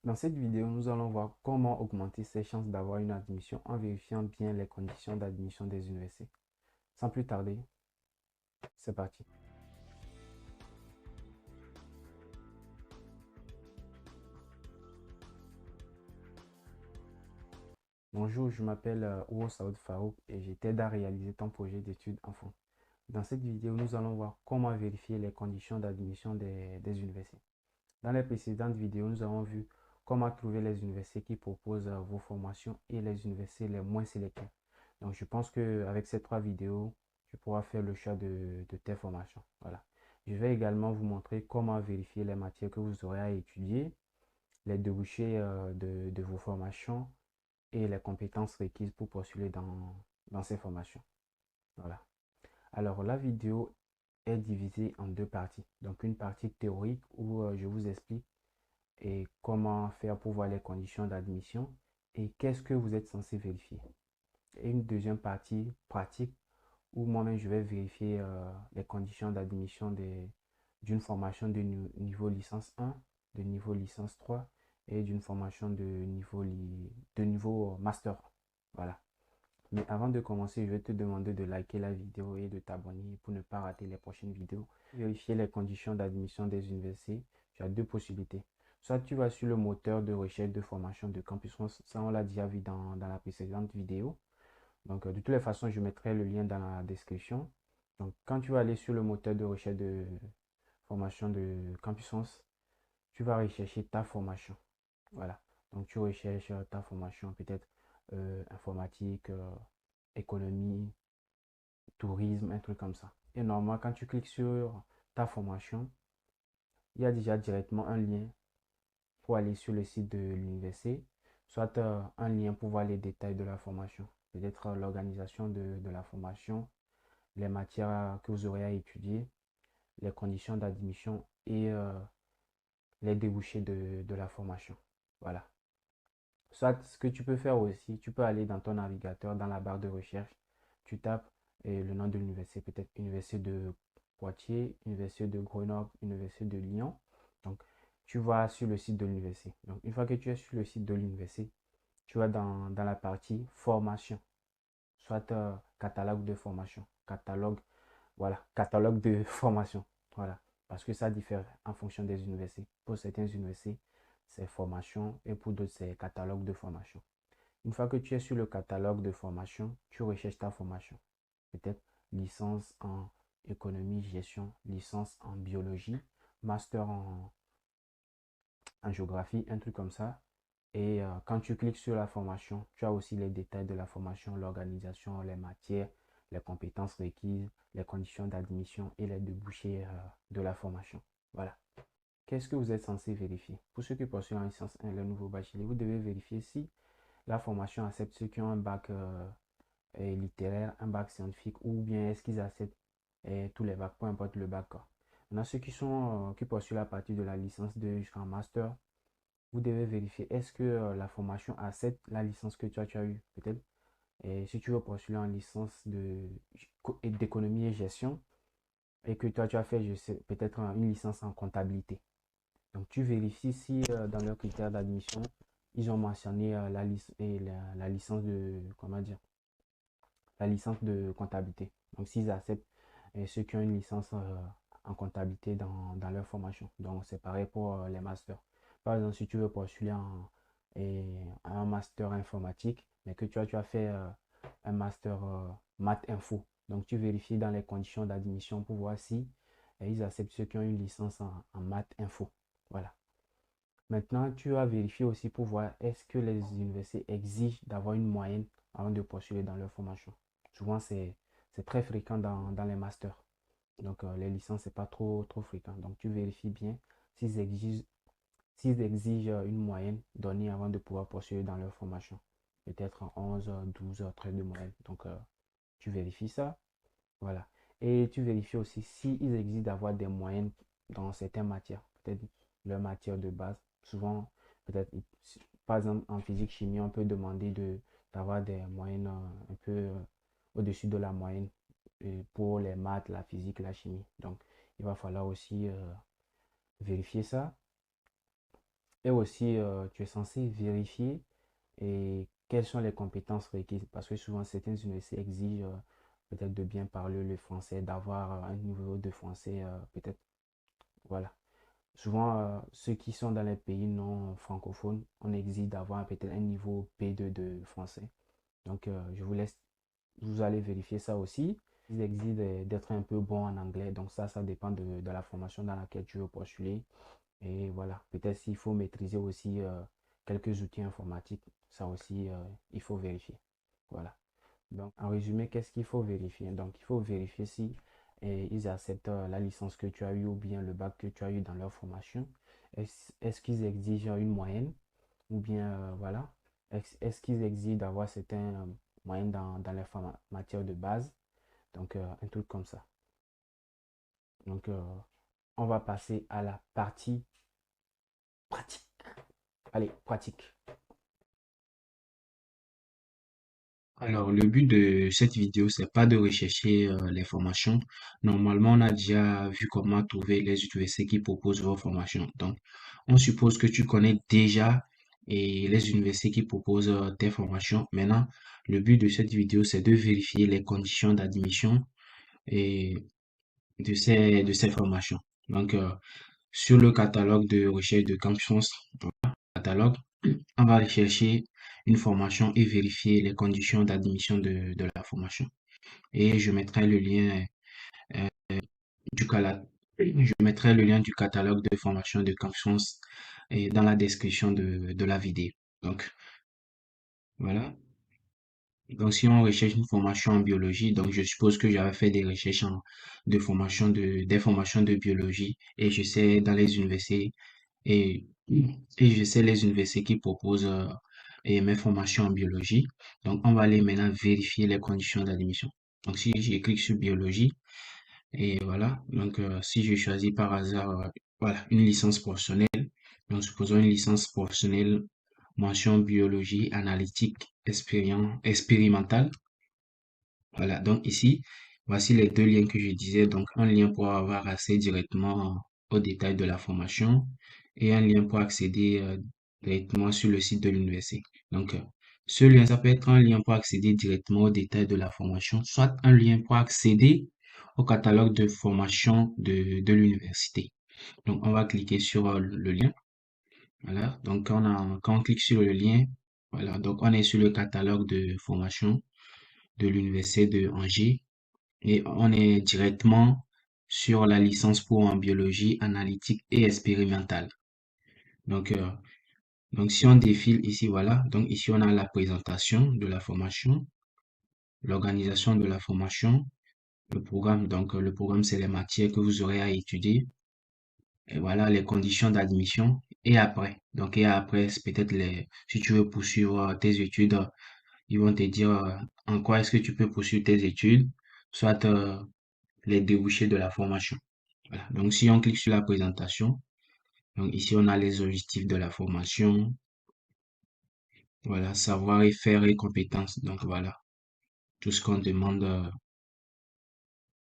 Dans cette vidéo, nous allons voir comment augmenter ses chances d'avoir une admission en vérifiant bien les conditions d'admission des universités. Sans plus tarder, c'est parti. Bonjour, je m'appelle Ouo Saoud Farouk et je t'aide à réaliser ton projet d'études en fond. Dans cette vidéo, nous allons voir comment vérifier les conditions d'admission des universités. Dans les précédentes vidéos, nous avons vu comment trouver les universités qui proposent vos formations et les universités les moins sélectives. Donc, je pense qu'avec ces trois vidéos, tu pourras faire le choix de tes formations. Voilà. Je vais également vous montrer comment vérifier les matières que vous aurez à étudier, les débouchés de vos formations et les compétences requises pour postuler dans ces formations. Voilà. Alors, la vidéo est divisée en deux parties. Donc, une partie théorique où je vous explique et comment faire pour voir les conditions d'admission et qu'est-ce que vous êtes censé vérifier. Et une deuxième partie pratique où moi-même je vais vérifier les conditions d'admission d'une formation de niveau licence 1, de niveau licence 3 et d'une formation de niveau master. Voilà. Mais avant de commencer, je vais te demander de liker la vidéo et de t'abonner pour ne pas rater les prochaines vidéos. Vérifier les conditions d'admission des universités. Tu as deux possibilités. Soit tu vas sur le moteur de recherche de formation de Campus France. Ça, on l'a déjà vu dans la précédente vidéo. Donc, de toutes les façons, je mettrai le lien dans la description. Donc, quand tu vas aller sur le moteur de recherche de formation de Campus France, tu vas rechercher ta formation. Voilà. Donc, tu recherches ta formation, peut-être informatique, économie, tourisme, un truc comme ça. Et normalement, quand tu cliques sur ta formation, il y a déjà directement un lien pour aller sur le site de l'université, soit un lien pour voir les détails de la formation, peut-être l'organisation de la formation, les matières que vous aurez à étudier, les conditions d'admission et les débouchés de la formation. Voilà. Soit ce que tu peux faire aussi, tu peux aller dans ton navigateur, dans la barre de recherche, tu tapes le nom de l'université, peut-être Université de Poitiers, Université de Grenoble, Université de Lyon. Donc, tu vas sur le site de l'université. Donc, une fois que tu es sur le site de l'université, tu vas dans la partie formation, soit catalogue de formation, catalogue, voilà, catalogue de formation, voilà, parce que ça diffère en fonction des universités. Pour certaines universités, c'est formation et pour d'autres, c'est catalogue de formation. Une fois que tu es sur le catalogue de formation, tu recherches ta formation. Peut-être licence en économie, gestion, licence en biologie, master en géographie, un truc comme ça. Et quand tu cliques sur la formation, tu as aussi les détails de la formation, l'organisation, les matières, les compétences requises, les conditions d'admission et les débouchés de la formation. Voilà. Qu'est-ce que vous êtes censé vérifier? Pour ceux qui postulent en licence 1, le nouveau bachelier, vous devez vérifier si la formation accepte ceux qui ont un bac littéraire, un bac scientifique, ou bien est-ce qu'ils acceptent tous les bacs, peu importe le bac. Maintenant, ceux qui postulent à partir de la licence 2 jusqu'en master, vous devez vérifier est-ce que la formation accepte la licence que tu as eu, peut-être. Et si tu veux postuler en licence d'économie et gestion, et que toi tu as fait, je sais, peut-être une licence en comptabilité. Donc tu vérifies si dans leurs critères d'admission, ils ont mentionné la licence de, comment dire, la licence de comptabilité. Donc s'ils acceptent ceux qui ont une licence en comptabilité dans leur formation. Donc c'est pareil pour les masters. Par exemple, si tu veux postuler un master informatique, mais que tu as fait un master maths info. Donc tu vérifies dans les conditions d'admission pour voir si ils acceptent ceux qui ont une licence en maths info. Voilà. Maintenant, tu vas vérifier aussi pour voir est-ce que les universités exigent d'avoir une moyenne avant de postuler dans leur formation. Souvent, c'est très fréquent dans les masters. Donc, les licences, c'est pas trop fréquent. Donc, tu vérifies bien s'ils exigent une moyenne donnée avant de pouvoir poursuivre dans leur formation. Peut-être en 11, 12, 13 de moyenne. Donc, tu vérifies ça. Voilà. Et tu vérifies aussi s'ils exigent d'avoir des moyennes dans certaines matières. Peut-être leur matière de base. Souvent, peut-être, par exemple, en physique, chimie, on peut demander d'avoir des moyennes un peu au-dessus de la moyenne pour les maths, la physique, la chimie. Donc, il va falloir aussi vérifier ça. et aussi tu es censé vérifier et quelles sont les compétences requises. Parce que souvent, certaines universités exigent peut-être de bien parler le français, d'avoir un niveau de français peut-être, voilà. Souvent, ceux qui sont dans les pays non francophones, on exige d'avoir peut-être un niveau P2 de français. Donc, je vous laisse, vous allez vérifier ça aussi. Ils exigent d'être un peu bon en anglais. Donc, ça dépend de la formation dans laquelle tu veux postuler. Et voilà, peut-être s'il faut maîtriser aussi quelques outils informatiques, ça aussi, il faut vérifier. Voilà. Donc, en résumé, qu'est-ce qu'il faut vérifier? Donc, il faut vérifier si ils acceptent la licence que tu as eue ou bien le bac que tu as eu dans leur formation. Est-ce qu'ils exigent une moyenne ou bien, voilà, est-ce qu'ils exigent d'avoir certains moyennes dans les matières de base? Donc, un truc comme ça. Donc, on va passer à la partie pratique. Allez, pratique. Alors, le but de cette vidéo, c'est pas de rechercher les formations. Normalement, on a déjà vu comment trouver les universités qui proposent vos formations. Donc, on suppose que tu connais déjà et les universités qui proposent tes formations. Maintenant, le but de cette vidéo, c'est de vérifier les conditions d'admission et de ces formations. Donc, sur le catalogue de recherche de Campus catalogue, on va aller chercher une formation et vérifier les conditions d'admission de la formation. Et je mettrai le lien euh, du catalogue de formation de Campus et dans la description de la vidéo. Donc, voilà. Donc, si on recherche une formation en biologie, donc je suppose que j'avais fait des recherches des formations de biologie et je sais dans les universités et, et je sais les universités qui proposent et mes formations en biologie. Donc, on va aller maintenant vérifier les conditions d'admission. Donc, si je clique sur biologie et voilà, donc si je choisis par hasard voilà, une licence professionnelle, donc supposons une licence professionnelle mention biologie analytique expérimentale. Voilà, donc ici, voici les deux liens que je disais. Donc, un lien pour avoir accès directement aux détails de la formation et un lien pour accéder directement sur le site de l'université. Donc, ce lien, ça peut être un lien pour accéder directement aux détails de la formation, soit un lien pour accéder au catalogue de formation de l'université. Donc, on va cliquer sur le lien. Voilà, donc quand on clique sur le lien, voilà, donc on est sur le catalogue de formation de l'université de Angers et on est directement sur la licence pour en biologie analytique et expérimentale. Donc, donc si on défile ici, voilà, donc ici on a la présentation de la formation, l'organisation de la formation, le programme. Donc, le programme, c'est les matières que vous aurez à étudier. Et voilà les conditions d'admission. Et après, c'est peut-être si tu veux poursuivre tes études, ils vont te dire en quoi est-ce que tu peux poursuivre tes études, soit les débouchés de la formation. Voilà. Donc, si on clique sur la présentation, donc ici, on a les objectifs de la formation. Voilà, savoir et faire et compétences. Donc, voilà, tout ce qu'on demande.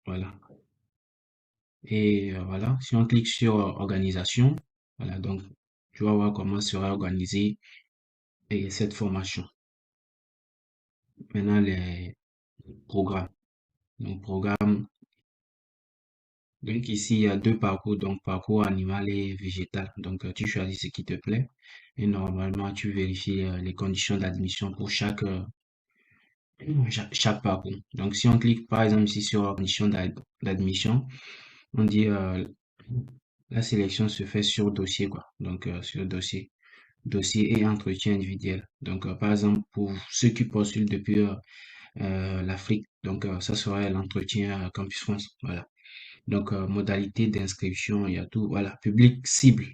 Voilà. Et voilà, si on clique sur organisation, voilà, donc, tu vas voir comment sera organisée cette formation. Maintenant, les programmes. Donc, programme. Donc, ici, il y a deux parcours. Donc, parcours animal et végétal. Donc, tu choisis ce qui te plaît. Et normalement, tu vérifies les conditions d'admission pour chaque parcours. Donc, si on clique par exemple ici sur conditions d'admission, on dit la sélection se fait sur dossier, quoi. Donc, sur dossier et entretien individuel. Donc, par exemple, pour ceux qui postulent depuis l'Afrique, donc ça serait l'entretien Campus France. Voilà. Donc, modalité d'inscription, il y a tout. Voilà, public cible.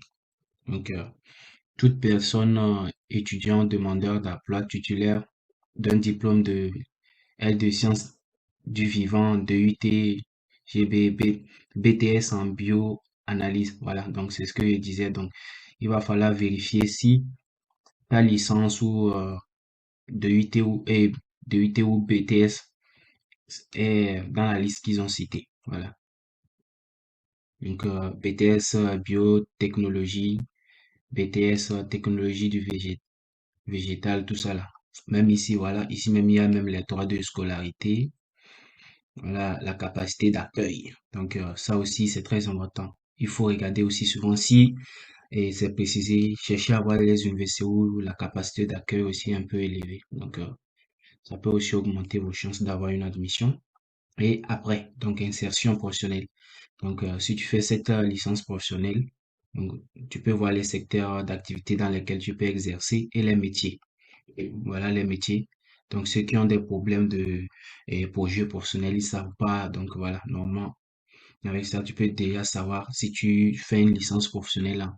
Donc, toute personne étudiant, demandeur d'emploi titulaire d'un diplôme de L de sciences du vivant, DUT, GBB, BTS en bio-analyse. Voilà, donc c'est ce que je disais. Donc, il va falloir vérifier si ta licence ou DUT ou BTS est dans la liste qu'ils ont citée. Voilà. Donc, BTS biotechnologie, BTS, technologie du végétal, tout ça là. Même ici, voilà, ici même, il y a même les droits de scolarité, voilà, la capacité d'accueil. Donc, ça aussi, c'est très important. Il faut regarder aussi souvent si, et c'est précisé, chercher à avoir les universités où la capacité d'accueil aussi est un peu élevée. Donc, ça peut aussi augmenter vos chances d'avoir une admission. Et après, donc insertion professionnelle. Donc, si tu fais cette licence professionnelle, donc, tu peux voir les secteurs d'activité dans lesquels tu peux exercer et les métiers. Et voilà les métiers. Donc, ceux qui ont des problèmes de projet professionnel, ils savent pas. Donc, voilà, normalement, avec ça, tu peux déjà savoir si tu fais une licence professionnelle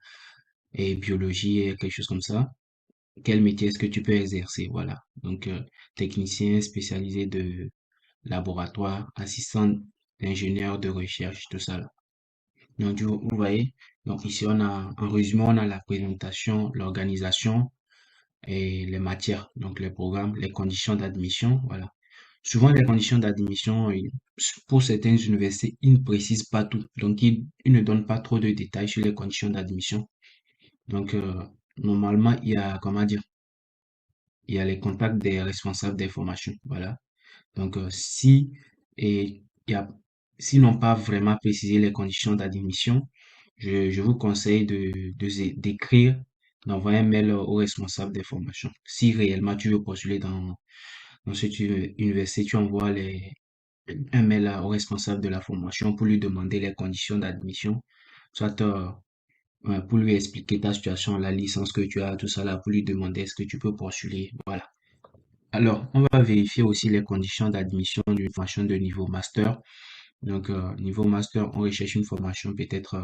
et biologie et quelque chose comme ça, quel métier est-ce que tu peux exercer. Voilà. Donc, technicien spécialisé de laboratoire, assistant d'ingénieur de recherche, tout ça là. Donc, vous voyez, donc ici, on a, en résumé, on a la présentation, l'organisation et les matières, donc les programmes, les conditions d'admission, voilà. Souvent, les conditions d'admission, pour certaines universités, ils ne précisent pas tout. Donc, ils ne donnent pas trop de détails sur les conditions d'admission. Donc, normalement, il y a, comment dire, il y a les contacts des responsables des formations, voilà. Donc, si et il y a, s'ils n'ont pas vraiment précisé les conditions d'admission, je vous conseille d'écrire, d'envoyer un mail au responsable des formations. Si réellement tu veux postuler dans cette université, tu envoies un mail au responsable de la formation pour lui demander les conditions d'admission, soit ouais, pour lui expliquer ta situation, la licence que tu as, tout ça là, pour lui demander est-ce que tu peux postuler. Voilà. Alors, on va vérifier aussi les conditions d'admission d'une formation de niveau master. Donc, niveau master, on recherche une formation peut-être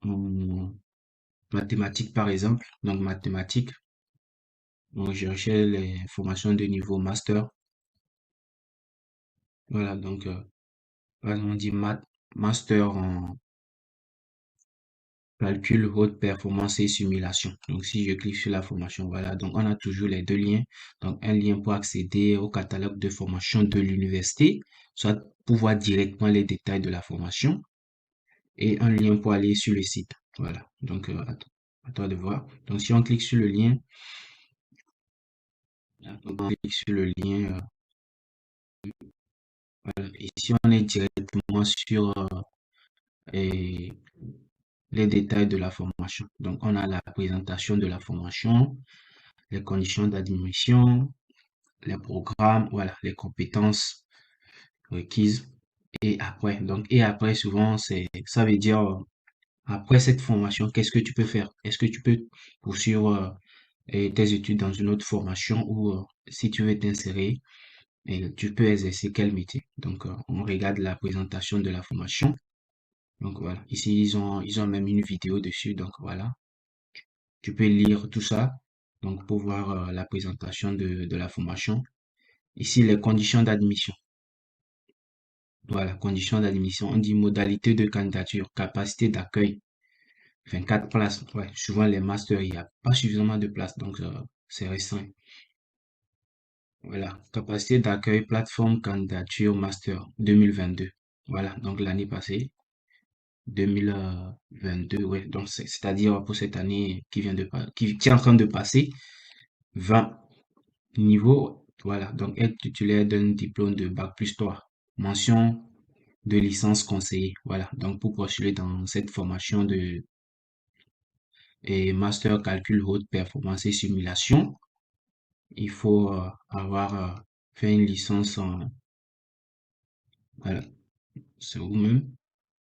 en mathématiques, par exemple. Donc, mathématiques, on recherchait les formations de niveau master. Voilà, donc, on dit master en calcul, haute performance et simulation. Donc, si je clique sur la formation, voilà, donc on a toujours les deux liens. Donc, un lien pour accéder au catalogue de formation de l'université, soit pour voir directement les détails de la formation, et un lien pour aller sur le site. Voilà. Donc, à toi de voir. Donc, si on clique sur le lien, donc on clique sur le lien, voilà. Ici, on est directement sur et les détails de la formation. Donc, on a la présentation de la formation, les conditions d'admission, les programmes, voilà, les compétences requises. Et après, souvent, ça veut dire, après cette formation, qu'est-ce que tu peux faire? Est-ce que tu peux poursuivre tes études dans une autre formation ou si tu veux t'insérer, et tu peux exercer quel métier? Donc, on regarde la présentation de la formation. Donc, voilà. Ici, ils ont même une vidéo dessus. Donc, voilà. Tu peux lire tout ça. Donc, pour voir la présentation de la formation. Ici, les conditions d'admission. Voilà, conditions d'admission. On dit modalité de candidature, capacité d'accueil. 24 places. Ouais, souvent les masters, il n'y a pas suffisamment de places, donc c'est restreint. Voilà, capacité d'accueil, plateforme candidature master 2022. Voilà, donc l'année passée, 2022, ouais, donc c'est-à-dire pour cette année qui est en train de passer, 20 niveaux, voilà, donc être titulaire d'un diplôme de bac plus 3, mention de licence conseillée, voilà, donc pour postuler dans cette formation de master calcul haute performance et simulation, il faut avoir fait une licence en, voilà, c'est vous-même,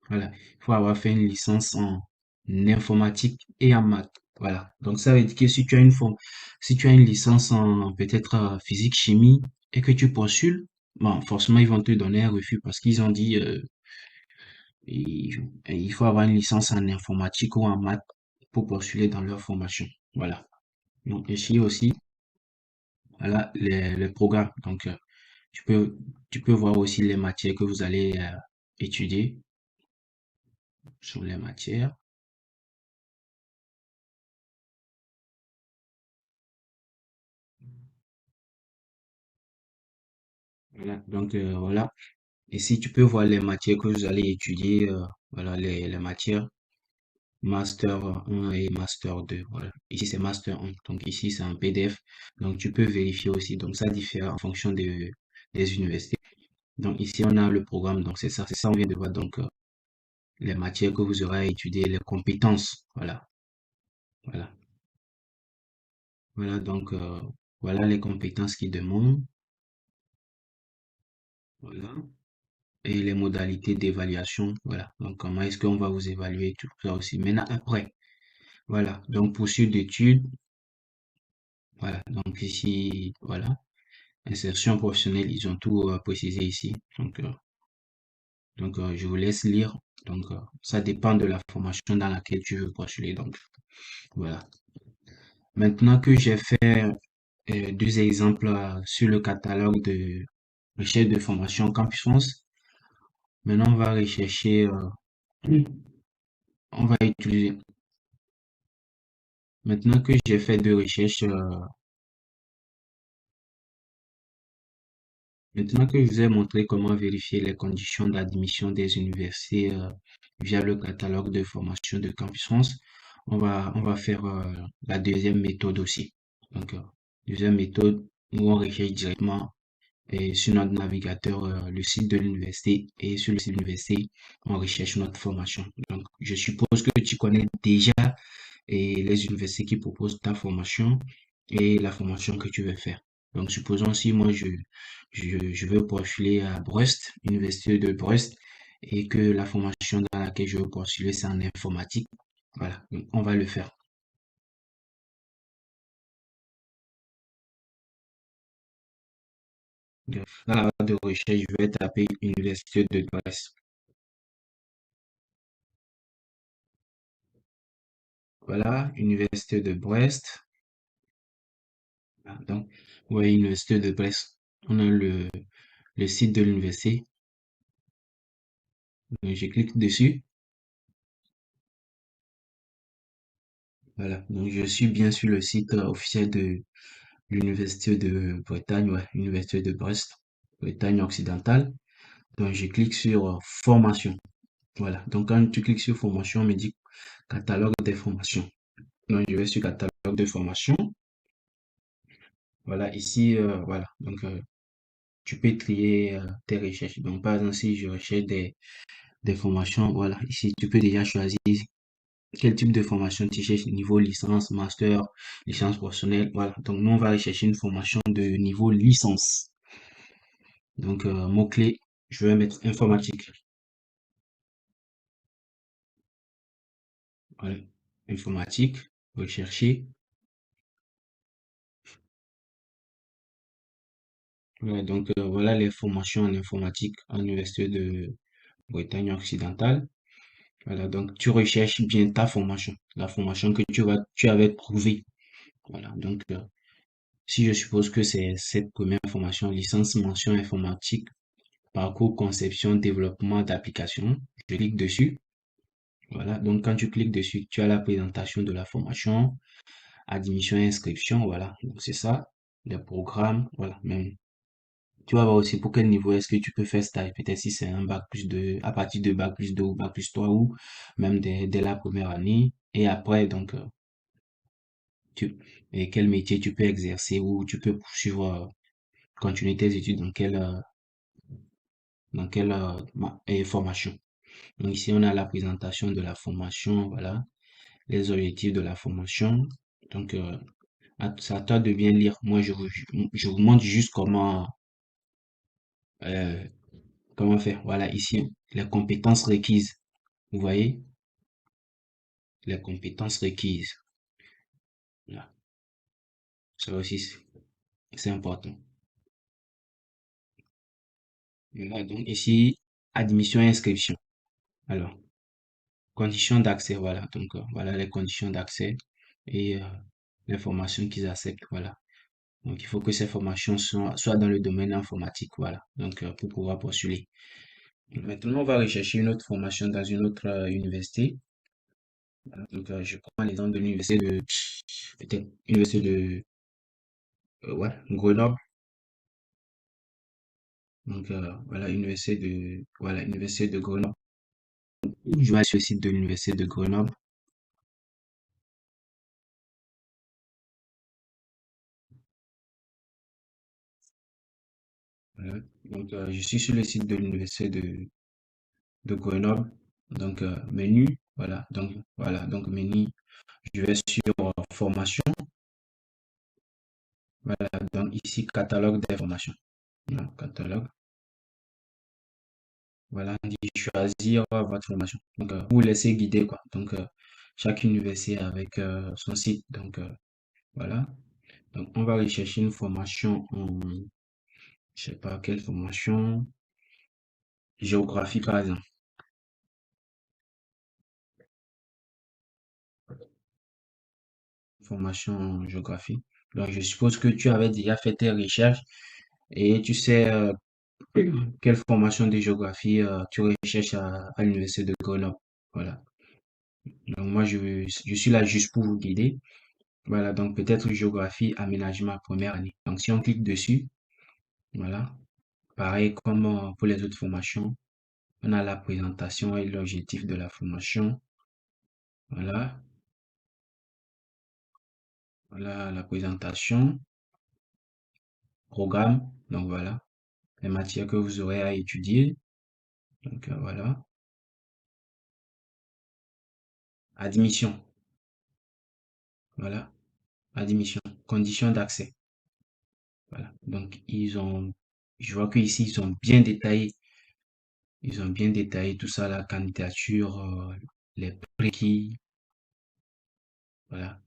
voilà, il faut avoir fait une licence en informatique et en maths, voilà. Donc ça veut dire que si tu as une licence en peut-être physique, chimie et que tu postules, bon, forcément ils vont te donner un refus parce qu'ils ont dit il faut avoir une licence en informatique ou en maths pour postuler dans leur formation, voilà. Donc ici aussi, voilà les programmes. Donc tu peux, tu peux voir aussi les matières que vous allez étudier sur les matières. Voilà. Donc, voilà. Et si tu peux voir les matières que vous allez étudier, voilà les matières. Master 1 et Master 2. Voilà. Ici, c'est Master 1. Donc, ici, c'est un PDF. Donc, tu peux vérifier aussi. Donc, ça diffère en fonction des universités. Donc, ici, on a le programme. Donc, c'est ça, on vient de voir. Donc, les matières que vous aurez à étudier, les compétences. Voilà. Voilà. Voilà. Donc, voilà les compétences qu'ils demandent. Voilà. Et les modalités d'évaluation. Voilà. Donc, comment est-ce qu'on va vous évaluer, tout ça aussi. Maintenant, après. Voilà. Donc, poursuite d'études. Voilà. Donc, ici, voilà. Insertion professionnelle, ils ont tout précisé ici. Donc, je vous laisse lire. Donc, ça dépend de la formation dans laquelle tu veux postuler. Donc, voilà. Maintenant que j'ai fait deux exemples sur le catalogue de recherche de formation Campus France, maintenant on va rechercher, on va utiliser. Maintenant que j'ai fait deux recherches, maintenant que je vous ai montré comment vérifier les conditions d'admission des universités via le catalogue de formation de Campus France, on va faire la deuxième méthode aussi. Donc, deuxième méthode où on recherche directement sur notre navigateur le site de l'université et sur le site de l'université, on recherche notre formation. Donc, je suppose que tu connais déjà les universités qui proposent ta formation et la formation que tu veux faire. Donc, supposons si moi je veux postuler à Brest, Université de Brest, et que la formation dans laquelle je veux postuler, c'est en informatique. Voilà, donc on va le faire. Dans la barre de recherche, je vais taper Université de Brest. Voilà, Université de Brest. Ah, donc, ouais, Université de Brest. On a le site de l'université. Donc, je clique dessus. Voilà, donc je suis bien sur le site officiel de l'Université de Bretagne, ouais, Université de Brest, Bretagne occidentale. Donc, je clique sur formation. Voilà, donc quand tu cliques sur formation, on me dit catalogue des formations. Donc, je vais sur catalogue de formation. Voilà, ici, voilà, donc tu peux trier tes recherches. Donc, par exemple, si je recherche des formations, voilà, ici, tu peux déjà choisir quel type de formation tu cherches, niveau licence, master, licence professionnelle, voilà. Donc, nous, on va aller chercher une formation de niveau licence. Donc, mot-clé, je vais mettre informatique. Voilà, informatique, rechercher. Voilà, donc, voilà les formations en informatique à l'Université de Bretagne occidentale. Voilà, donc, tu recherches bien ta formation, la formation que tu avais trouvée. Voilà, donc, si je suppose que c'est cette première formation, licence mention informatique, parcours conception, développement d'application, je clique dessus. Voilà, donc quand tu cliques dessus, tu as la présentation de la formation, admission et inscription, voilà, donc c'est ça, les programmes, voilà, même. Tu vas voir aussi pour quel niveau est-ce que tu peux faire stage, peut-être si c'est un bac plus 2, à partir de bac plus 2 ou bac plus 3 ou même dès la première année. Et après, donc, et quel métier tu peux exercer ou tu peux poursuivre, continuer tes études dans quelle formation. Donc ici, on a la présentation de la formation, voilà, les objectifs de la formation. Donc, c'est à toi de bien lire. Moi, je vous montre juste euh, comment faire. Voilà, ici, les compétences requises. Vous voyez, les compétences requises. Voilà. Ça aussi, c'est important. Voilà, donc ici, admission et inscription. Alors, conditions d'accès, voilà. Donc, voilà les conditions d'accès et les formations qu'ils acceptent, voilà. Donc, il faut que ces formations soient dans le domaine informatique, voilà. Donc, pour pouvoir postuler. Maintenant, on va rechercher une autre formation dans une autre université. Voilà. Donc, je prends l'exemple de l'université de, peut-être, université de, ouais, Grenoble. Donc, voilà, université de Grenoble. Je vais sur le site de l'université de Grenoble. Voilà. Donc, je suis sur le site de l'université de Grenoble. Donc, menu, voilà, donc menu, je vais sur formation. Voilà, donc ici, catalogue d'informations. Voilà, catalogue. Voilà, on dit choisir votre formation. Donc, vous laissez guider, quoi. Donc, chaque université avec son site. Donc, voilà. Donc, on va rechercher une formation en, je sais pas quelle formation, géographie, par exemple. Formation en géographie. Donc, je suppose que tu avais déjà fait tes recherches et tu sais quelle formation de géographie tu recherches à l'université de Grenoble. Voilà. Donc, moi, je suis là juste pour vous guider. Voilà, donc peut-être géographie, aménagement, première année. Donc, si on clique dessus, voilà, pareil comme pour les autres formations, on a la présentation et l'objectif de la formation. Voilà, voilà la présentation, programme. Donc, voilà, les matières que vous aurez à étudier. Donc, voilà, admission. Voilà, admission, conditions d'accès. Voilà, donc je vois que ici ils ont bien détaillé, tout ça, la candidature, les prérequis. Voilà.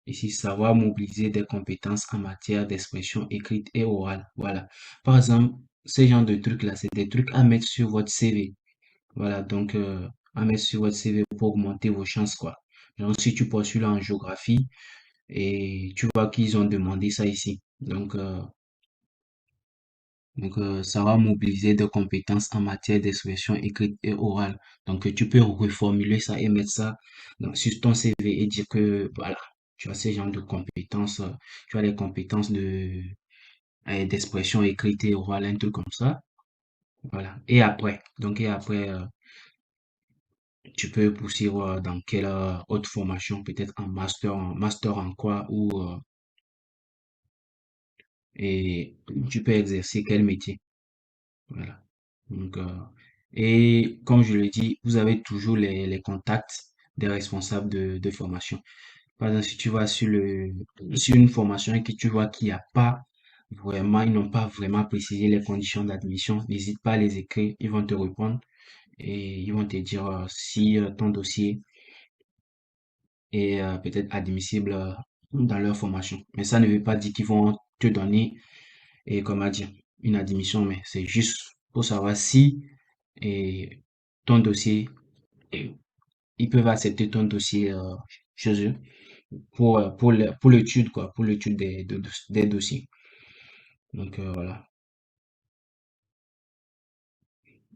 Ici, savoir mobiliser des compétences en matière d'expression écrite et orale. Voilà. Par exemple, ce genre de trucs-là, c'est des trucs à mettre sur votre CV. Voilà, donc à mettre sur votre CV pour augmenter vos chances, quoi. Donc, si tu postules en géographie et tu vois qu'ils ont demandé ça ici. Donc, ça va mobiliser des compétences en matière d'expression écrite et orale. Donc, tu peux reformuler ça et mettre ça sur ton CV et dire que, voilà, tu as ce genre de compétences, tu as les compétences d'expression écrite et orale, un truc comme ça. Voilà. Et après, tu peux poursuivre dans quelle autre formation, peut-être en master en quoi, et tu peux exercer quel métier. Voilà. Donc, et comme je le dis, vous avez toujours les contacts des responsables de formation. Par exemple, si tu vas sur une formation et que tu vois qu'il n'y a pas vraiment, ils n'ont pas vraiment précisé les conditions d'admission, n'hésite pas à les écrire, ils vont te répondre et ils vont te dire si ton dossier est peut-être admissible dans leur formation. Mais ça ne veut pas dire qu'ils vont te donner, et comment dire, une admission, mais c'est juste pour savoir si et ton dossier, et ils peuvent accepter ton dossier chez eux pour l'étude, quoi, pour l'étude des dossiers. Donc, voilà.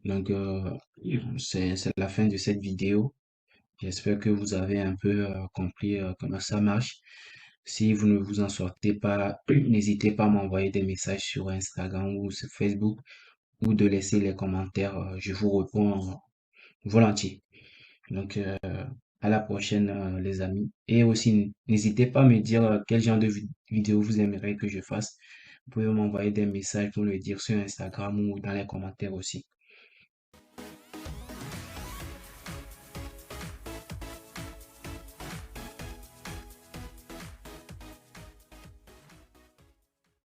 Donc, c'est la fin de cette vidéo. J'espère que vous avez un peu compris comment ça marche. Si vous ne vous en sortez pas, n'hésitez pas à m'envoyer des messages sur Instagram ou sur Facebook ou de laisser les commentaires. Je vous réponds volontiers. Donc, à la prochaine, les amis. Et aussi, n'hésitez pas à me dire quel genre de vidéo vous aimeriez que je fasse. Vous pouvez m'envoyer des messages pour le dire sur Instagram ou dans les commentaires aussi.